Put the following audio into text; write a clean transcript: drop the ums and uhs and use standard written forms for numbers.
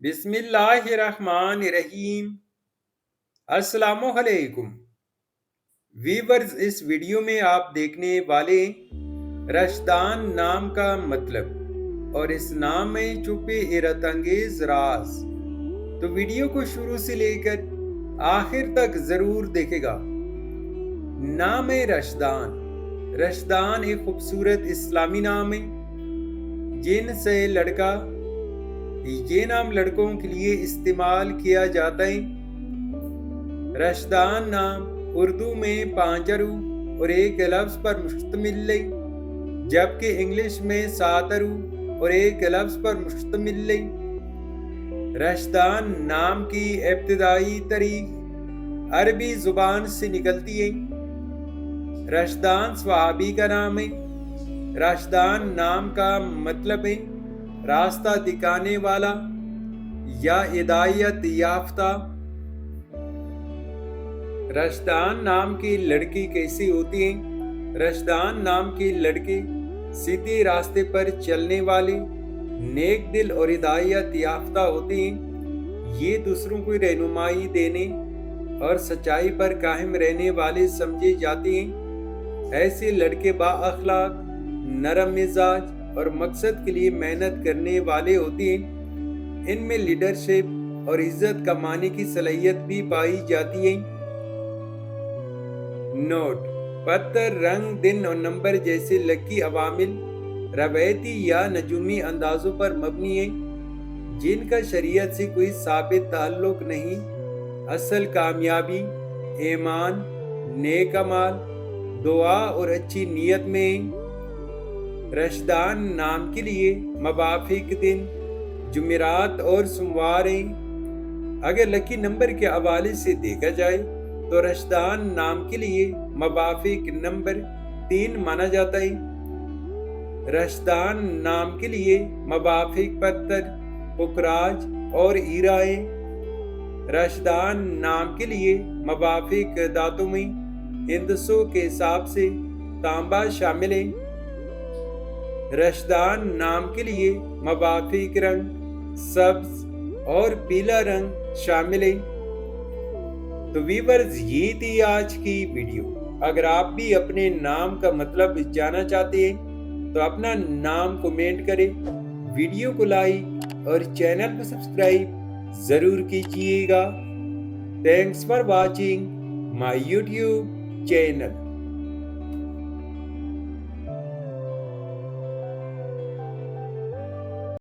बिस्मिल्लाहिर्रहमानिर्रहीम। अस्सलामुअलैकुम वीवर्स, इस वीडियो में आप देखने वाले रशदान नाम का मतलब और इस नाम में छुपे हैरत अंगेज राज। तो वीडियो को शुरू से लेकर आखिर तक जरूर देखेगा। नाम है रशदान। रशदान एक खूबसूरत इस्लामी नाम है। जिन से लड़का, ये नाम लड़कों के लिए इस्तेमाल किया जाता है। रशदान नाम उर्दू में 5 हरूफ और एक लफ्ज़ पर मुश्तमिल है, जबकि इंग्लिश में 7 हरूफ और एक लफ्ज़ पर मुश्तमिल है। रशदान नाम की इब्तिदाई तारीख अरबी जुबान से निकलती है। रशदान सहाबी का नाम है। रशदान नाम का मतलब है रास्ता दिखाने वाला या हिदायत याफ्ता। रशदान नाम की लड़की कैसी होती है? रशदान नाम की लड़के सीधे रास्ते पर चलने वाले, नेक दिल और हिदायत याफ्ता होते हैं। ये दूसरों को रहनुमाई देने और सच्चाई पर कायम रहने वाले समझे जाते हैं। ऐसे लड़के बाअखलाक, नरम मिजाज और मकसद के लिए मेहनत करने वाले होते हैं। इनमें लीडरशिप और इज्जत कमाने की सलाहियत भी पाई जाती है। नोट: पत्थर, रंग, दिन और नंबर जैसे लकी अवामिल रवायती या नजूमी अंदाजों पर मबनी है, जिनका शरीयत से कोई साबित ताल्लुक नहीं। असल कामयाबी ईमान, नेक अमाल, दुआ और अच्छी नीयत में है। रशदान नाम के लिए मवाफिक दिन जुमेरात और सोमवार हैं। अगर लकी नंबर के हवाले से देखा जाए तो रशदान नाम के लिए मवाफिक नंबर 3 माना जाता है। रशदान नाम के लिए मवाफिक पत्थर पुखराज और हीरा है। रशदान नाम के लिए मवाफिक दातों में हिंदसों के हिसाब से तांबा शामिल है। रशदान नाम के लिए मवाफिक रंग सब्ज और पीला रंग शामिल है। तो वीवर्स, ये थी आज की वीडियो। अगर आप भी अपने नाम का मतलब जानना चाहते हैं तो अपना नाम कमेंट करें, वीडियो को लाइक और चैनल को सब्सक्राइब जरूर कीजिएगा। Thanks for watching my YouTube channel.